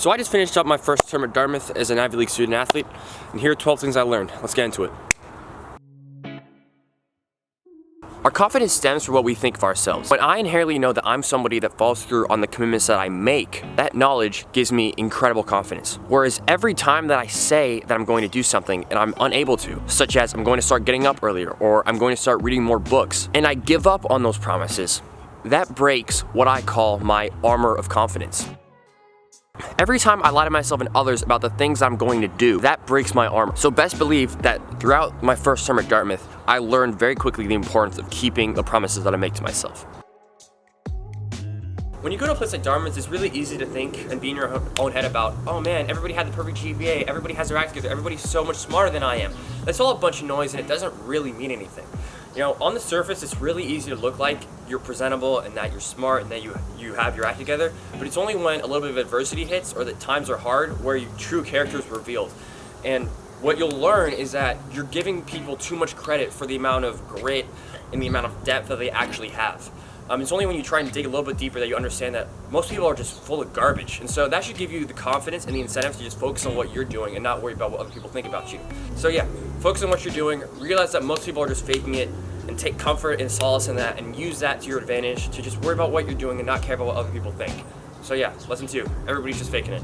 So I just finished up my first term at Dartmouth as an Ivy League student athlete, and here are 12 things I learned. Let's get into it. Our confidence stems from what we think of ourselves. When I inherently know that I'm somebody that follows through on the commitments that I make, that knowledge gives me incredible confidence. Whereas every time that I say that I'm going to do something and I'm unable to, such as I'm going to start getting up earlier or I'm going to start reading more books, and I give up on those promises, that breaks what I call my armor of confidence. Every time I lie to myself and others about the things I'm going to do, that breaks my armor. So best believe that throughout my first term at Dartmouth, I learned very quickly the importance of keeping the promises that I make to myself. When you go to a place like Dartmouth, it's really easy to think and be in your own head about, oh man, everybody had the perfect GPA, everybody has their act together, everybody's so much smarter than I am. That's all a bunch of noise and it doesn't really mean anything. You know, on the surface, it's really easy to look like you're presentable and that you're smart and that you have your act together, but it's only when a little bit of adversity hits or that times are hard where your true character is revealed. And what you'll learn is that you're giving people too much credit for the amount of grit and the amount of depth that they actually have. It's only when you try and dig a little bit deeper that you understand that most people are just full of garbage. And so that should give you the confidence and the incentive to just focus on what you're doing and not worry about what other people think about you. So yeah, focus on what you're doing, realize that most people are just faking it, and take comfort and solace in that and use that to your advantage to just worry about what you're doing and not care about what other people think. So yeah, lesson 2, everybody's just faking it.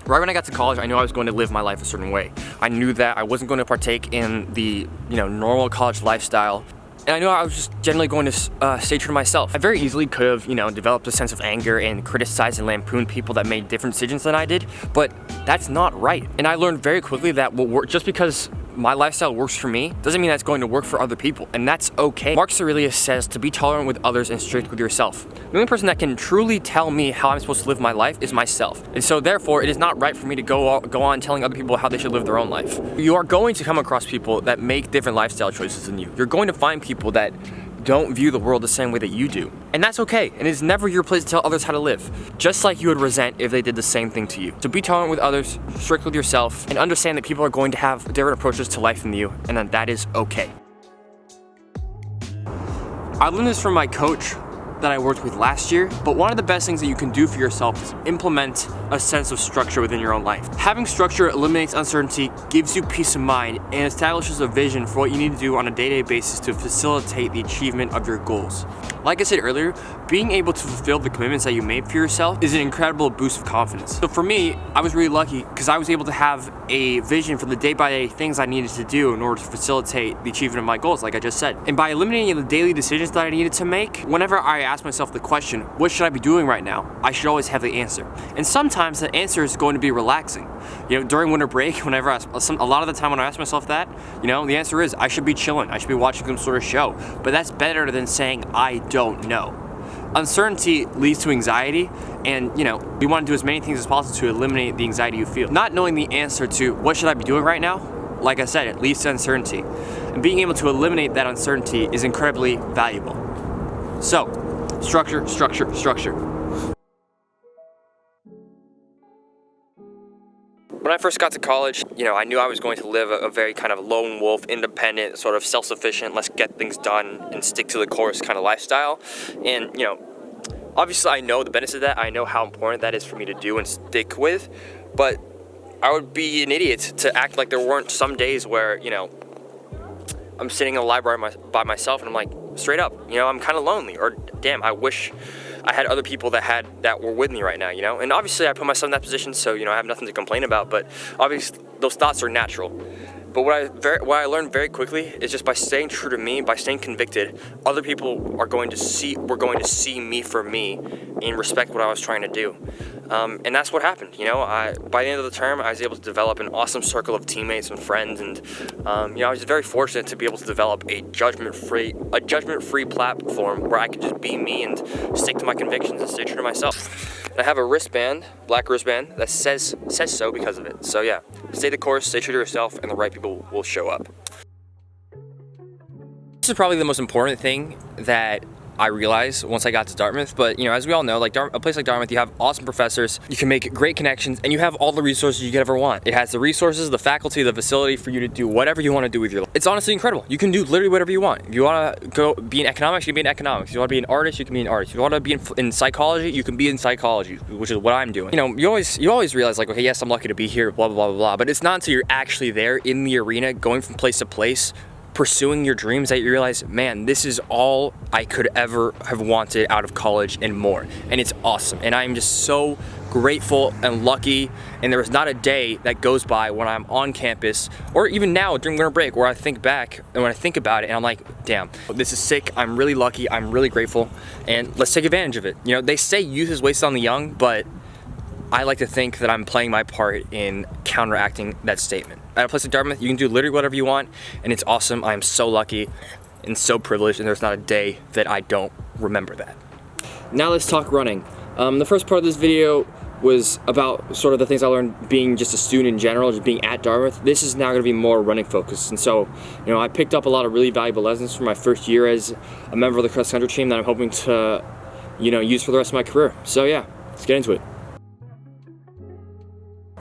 Right when I got to college, I knew I was going to live my life a certain way. I knew that I wasn't going to partake in the normal college lifestyle. And I knew I was just generally going to stay true to myself. I very easily could have, developed a sense of anger and criticized and lampooned people that made different decisions than I did, but that's not right. And I learned very quickly that just because my lifestyle works for me doesn't mean that's going to work for other people, and that's okay. Marcus Aurelius says to be tolerant with others and strict with yourself. The only person that can truly tell me how I'm supposed to live my life is myself. And so therefore, it is not right for me to go on telling other people how they should live their own life. You are going to come across people that make different lifestyle choices than you. You're going to find people that don't view the world the same way that you do. And that's okay, and it's never your place to tell others how to live, just like you would resent if they did the same thing to you. So be tolerant with others, strict with yourself, and understand that people are going to have different approaches to life than you, and that is okay. I learned this from my coach that I worked with last year, but one of the best things that you can do for yourself is implement a sense of structure within your own life. Having structure eliminates uncertainty, gives you peace of mind, and establishes a vision for what you need to do on a day-to-day basis to facilitate the achievement of your goals. Like I said earlier, being able to fulfill the commitments that you made for yourself is an incredible boost of confidence. So for me, I was really lucky because I was able to have a vision for the day-by-day things I needed to do in order to facilitate the achievement of my goals, like I just said. And by eliminating the daily decisions that I needed to make, whenever I asked myself the question, what should I be doing right now? I should always have the answer. And sometimes the answer is going to be relaxing. During winter break, a lot of the time when I ask myself that, the answer is I should be chilling. I should be watching some sort of show. But that's better than saying I don't know. Uncertainty leads to anxiety, and we want to do as many things as possible to eliminate the anxiety you feel. Not knowing the answer to what should I be doing right now, like I said, it leads to uncertainty. And being able to eliminate that uncertainty is incredibly valuable. So, structure, structure, structure. When I first got to college, I knew I was going to live a very kind of lone wolf, independent, sort of self-sufficient, let's get things done and stick to the course kind of lifestyle. And, obviously I know the benefits of that. I know how important that is for me to do and stick with. But I would be an idiot to act like there weren't some days where, I'm sitting in the library by myself and I'm like, straight up, I'm kind of lonely, or damn, I wish I had other people that were with me right now, And obviously I put myself in that position, so I have nothing to complain about. But obviously those thoughts are natural. But what I learned very quickly is just by staying true to me, by staying convicted, other people were going to see me for me and respect what I was trying to do. And that's what happened. By the end of the term, I was able to develop an awesome circle of teammates and friends, and I was very fortunate to be able to develop a judgment-free platform where I could just be me and stick to my convictions and stay true to myself. And I have a black wristband, that says so because of it. So yeah, stay the course, stay true to yourself, and the right people will show up. This is probably the most important thing that I realized once I got to Dartmouth. But you know, as we all know, like a place like Dartmouth, you have awesome professors, you can make great connections, and you have all the resources you could ever want. It has the resources, the faculty, the facility for you to do whatever you want to do with your life. It's honestly incredible. You can do literally whatever you want. If you want to go be in economics, you can be in economics. If you want to be an artist, you can be an artist. If you want to be in psychology, you can be in psychology, which is what I'm doing. You know, you always realize like, okay, yes, I'm lucky to be here, blah, blah, blah, blah, but it's not until you're actually there in the arena, going from place to place, pursuing your dreams, that you realize, man, this is all I could ever have wanted out of college and more. And it's awesome. And I'm just so grateful and lucky. And there is not a day that goes by when I'm on campus, or even now during winter break, where I think back and when I think about it and I'm like, damn, this is sick. I'm really lucky. I'm really grateful. And let's take advantage of it. You know, they say youth is wasted on the young, but I like to think that I'm playing my part in counteracting that statement. At a place like Dartmouth, you can do literally whatever you want, and it's awesome. I am so lucky and so privileged, and there's not a day that I don't remember that. Now let's talk running. The first part of this video was about sort of the things I learned being just a student in general, just being at Dartmouth. This is now going to be more running focused, and so, you know, I picked up a lot of really valuable lessons from my first year as a member of the cross country team that I'm hoping to, you know, use for the rest of my career. So yeah, let's get into it.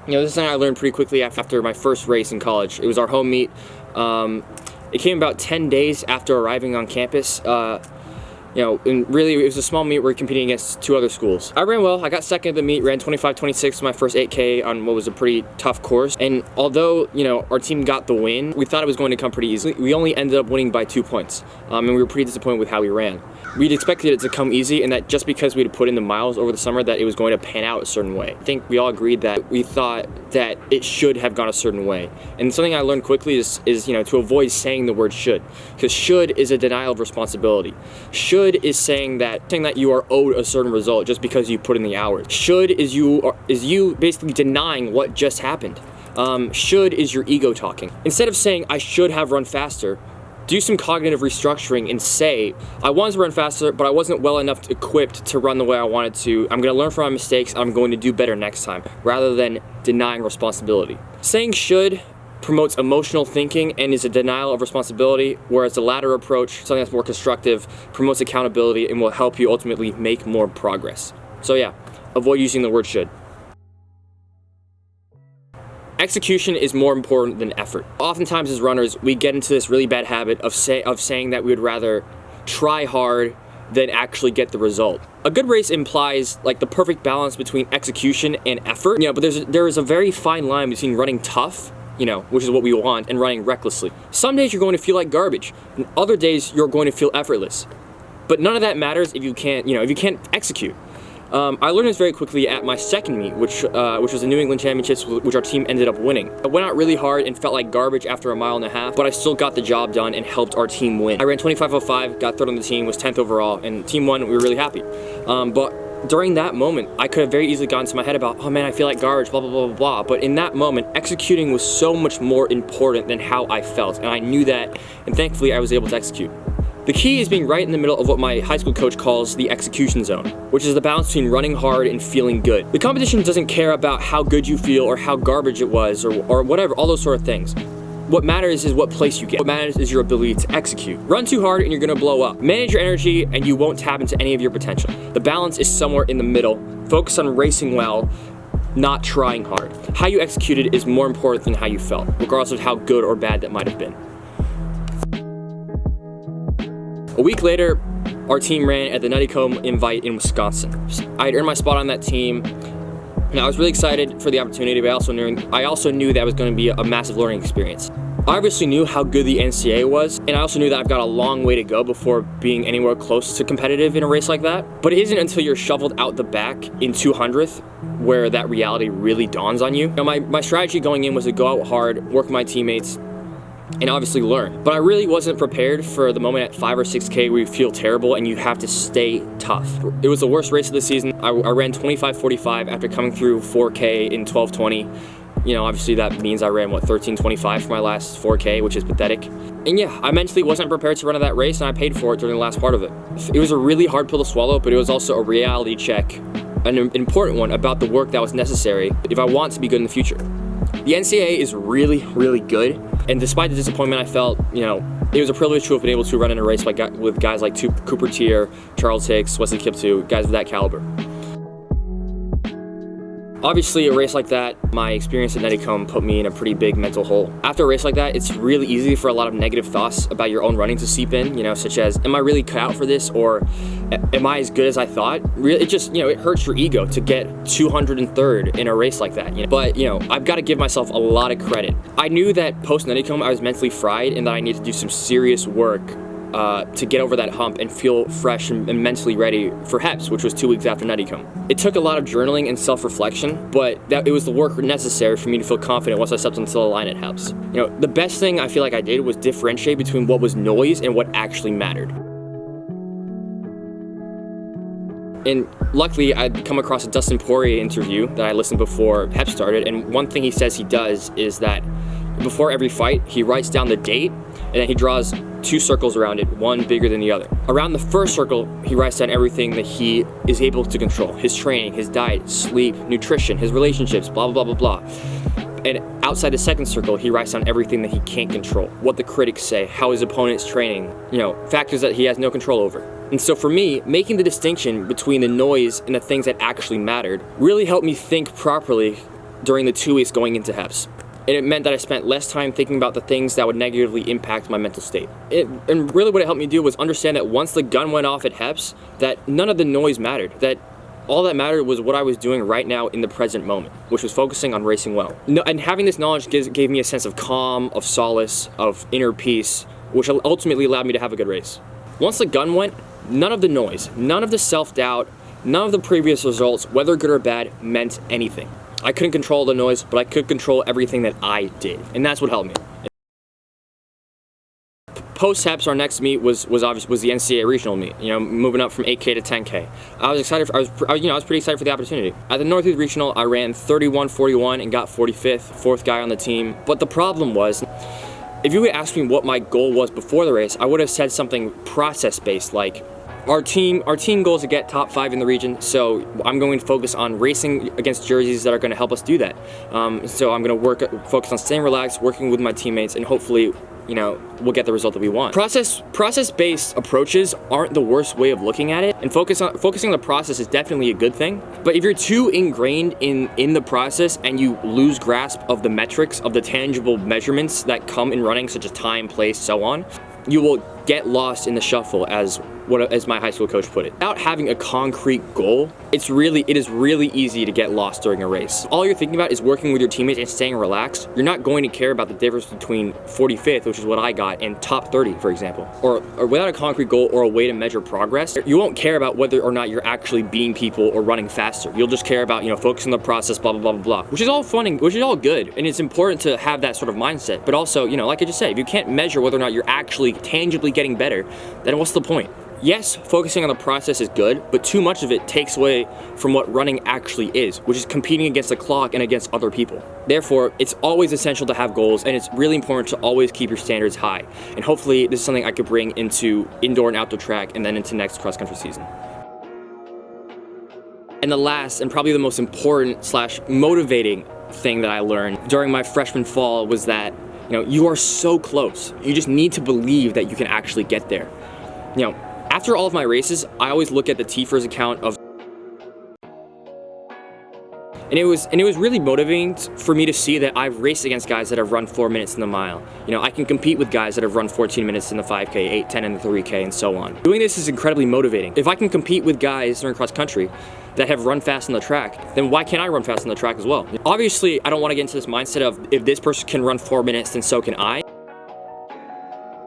You know, this is something I learned pretty quickly after my first race in college. It was our home meet. It came about 10 days after arriving on campus. You know, and really it was a small meet where we're competing against 2 other schools. I ran well. I got second at the meet, ran 25-26 my first 8K on what was a pretty tough course. And although, you know, our team got the win, we thought it was going to come pretty easily. We only ended up winning by 2 points. And we were pretty disappointed with how we ran. We'd expected it to come easy, and that just because we'd put in the miles over the summer that it was going to pan out a certain way. I think we all agreed that we thought that it should have gone a certain way. And something I learned quickly is you know, to avoid saying the word should. Because should is a denial of responsibility. Should is saying that you are owed a certain result just because you put in the hours. Should is you basically denying what just happened. Should is your ego talking. Instead of saying I should have run faster, do some cognitive restructuring and say, I wanted to run faster, but I wasn't well enough equipped to run the way I wanted to. I'm going to learn from my mistakes. I'm going to do better next time, rather than denying responsibility. Saying should promotes emotional thinking and is a denial of responsibility, whereas the latter approach, something that's more constructive, promotes accountability and will help you ultimately make more progress. So yeah, avoid using the word should. Execution is more important than effort. Oftentimes as runners, we get into this really bad habit of saying that we would rather try hard than actually get the result. A good race implies like the perfect balance between execution and effort. You know, but there is a very fine line between running tough, you know, which is what we want, and running recklessly. Some days you're going to feel like garbage, and other days you're going to feel effortless. But none of that matters if you can't, you know, if you can't execute. I learned this very quickly at my second meet, which was the New England Championships, which our team ended up winning. I went out really hard and felt like garbage after a mile and a half, but I still got the job done and helped our team win. I ran 25:05, got third on the team, was 10th overall, and team won. We were really happy. But during that moment, I could have very easily gotten to my head about, oh man, I feel like garbage, blah, blah, blah, blah, blah. But in that moment, executing was so much more important than how I felt, and I knew that, and thankfully I was able to execute. The key is being right in the middle of what my high school coach calls the execution zone, which is the balance between running hard and feeling good. The competition doesn't care about how good you feel or how garbage it was or whatever, all those sort of things. What matters is what place you get. What matters is your ability to execute. Run too hard and you're gonna blow up. Manage your energy and you won't tap into any of your potential. The balance is somewhere in the middle. Focus on racing well, not trying hard. How you executed is more important than how you felt, regardless of how good or bad that might have been. A week later, our team ran at the Nuttycombe Invite in Wisconsin. I had earned my spot on that team, and I was really excited for the opportunity, but I also knew that it was going to be a massive learning experience. I obviously knew how good the NCAA was, and I also knew that I've got a long way to go before being anywhere close to competitive in a race like that. But it isn't until you're shoveled out the back in 200th where that reality really dawns on you. Now, my strategy going in was to go out hard, work with my teammates, and obviously learn. But I really wasn't prepared for the moment at 5 or 6K where you feel terrible and you have to stay tough. It was the worst race of the season. I ran 25:45 after coming through 4K in 12:20. You know, obviously that means I ran, 13:25 for my last 4K, which is pathetic. And yeah, I mentally wasn't prepared to run that race, and I paid for it during the last part of it. It was a really hard pill to swallow, but it was also a reality check, an important one about the work that was necessary if I want to be good in the future. The NCAA is really, really good, and despite the disappointment I felt, it was a privilege to have been able to run in a race with guys like Cooper Tier, Charles Hicks, Wesley Kiptoo, guys of that caliber. Obviously, a race like that, my experience at Netikom put me in a pretty big mental hole. After a race like that, it's really easy for a lot of negative thoughts about your own running to seep in, such as, am I really cut out for this, or am I as good as I thought? Really, it just, it hurts your ego to get 203rd in a race like that. But, I've got to give myself a lot of credit. I knew that post Netikom, I was mentally fried and that I needed to do some serious work to get over that hump and feel fresh and mentally ready for HEPS, which was 2 weeks after Netikom. It took a lot of journaling and self-reflection, but it was the work necessary for me to feel confident once I stepped onto the line at HEPS. The best thing I feel like I did was differentiate between what was noise and what actually mattered. And luckily, I'd come across a Dustin Poirier interview that I listened before HEPS started, and one thing he says he does is that before every fight, he writes down the date, and then he draws 2 circles around it, one bigger than the other. Around the first circle, he writes down everything that he is able to control. His training, his diet, sleep, nutrition, his relationships, blah, blah, blah, blah, blah. And outside the second circle, he writes down everything that he can't control. What the critics say, how his opponent's training, factors that he has no control over. And so for me, making the distinction between the noise and the things that actually mattered really helped me think properly during the 2 weeks going into HEPS. And it meant that I spent less time thinking about the things that would negatively impact my mental state. And really what it helped me do was understand that once the gun went off at HEPS, that none of the noise mattered, that all that mattered was what I was doing right now in the present moment, which was focusing on racing well. And having this knowledge gave me a sense of calm, of solace, of inner peace, which ultimately allowed me to have a good race. Once the gun went, none of the noise, none of the self-doubt, none of the previous results, whether good or bad, meant anything. I couldn't control the noise, but I could control everything that I did, and that's what helped me. Post HEPS, our next meet was the NCAA regional meet. Moving up from 8K to 10K. I was excited. I was pretty excited for the opportunity. At the Northeast Regional, I ran 31:41 and got 45th, 4th guy on the team. But the problem was, if you would ask me what my goal was before the race, I would have said something process-based, like, Our team goal is to get top 5 in the region, so I'm going to focus on racing against jerseys that are going to help us do that. So I'm going to focus on staying relaxed, working with my teammates, and hopefully, we'll get the result that we want. Process-based approaches aren't the worst way of looking at it, and focusing on the process is definitely a good thing. But if you're too ingrained in the process and you lose grasp of the metrics, of the tangible measurements that come in running, such as time, place, so on, you will get lost in the shuffle, as my high school coach put it. Without having a concrete goal, it is really easy to get lost during a race. All you're thinking about is working with your teammates and staying relaxed. You're not going to care about the difference between 45th, which is what I got, and top 30, for example. Or without a concrete goal or a way to measure progress, you won't care about whether or not you're actually beating people or running faster. You'll just care about, focusing on the process, blah, blah, blah, blah, blah, which is all fun and which is all good. And it's important to have that sort of mindset. But also, like I just said, if you can't measure whether or not you're actually tangibly getting better, then what's the point? Yes, focusing on the process is good, but too much of it takes away from what running actually is, which is competing against the clock and against other people. Therefore, it's always essential to have goals, and it's really important to always keep your standards high. And hopefully, this is something I could bring into indoor and outdoor track and then into next cross-country season. And the last, and probably the most important / motivating thing that I learned during my freshman fall was that, you are so close. You just need to believe that you can actually get there. After all of my races, I always look at the TFRS account of, and it was really motivating for me to see that I've raced against guys that have run 4 minutes in the mile. I can compete with guys that have run 14 minutes in the 5K, 8, 10 in the 3K, and so on. Doing this is incredibly motivating. If I can compete with guys during cross country that have run fast on the track, then why can't I run fast on the track as well? Obviously, I don't want to get into this mindset of if this person can run 4 minutes, then so can I.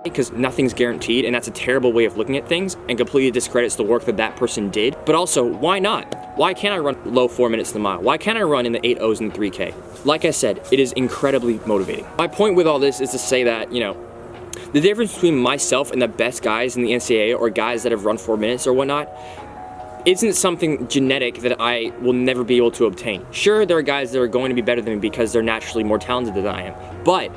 Because nothing's guaranteed, and that's a terrible way of looking at things and completely discredits the work that person did. But also, why not? Why can't I run low 4 minutes in the mile? Why can't I run in the 8.0s in the 3K? Like I said, it is incredibly motivating. My point with all this is to say that, the difference between myself and the best guys in the NCAA or guys that have run 4 minutes or whatnot isn't something genetic that I will never be able to obtain. Sure, there are guys that are going to be better than me because they're naturally more talented than I am, but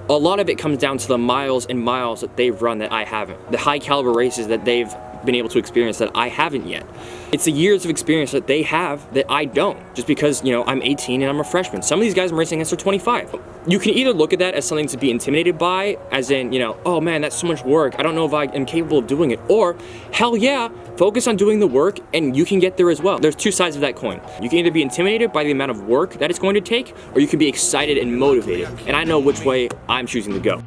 a lot of it comes down to the miles and miles that they've run that I haven't. The high caliber races that they've been able to experience that I haven't yet. It's the years of experience that they have that I don't, just because, you know, I'm 18 and I'm a freshman. Some of these guys I'm racing against are 25. You can either look at that as something to be intimidated by, as in, you know, oh man, that's so much work, I don't know if I am capable of doing it, or hell yeah, focus on doing the work and you can get there as well. There's two sides of that coin. You can either be intimidated by the amount of work that it's going to take, or you can be excited and motivated. And I know which way I'm choosing to go.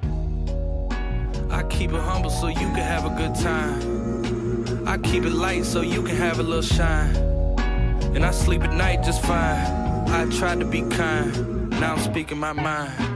I keep it humble so you can have a good time. I keep it light so you can have a little shine. And I sleep at night just fine. I tried to be kind, now I'm speaking my mind.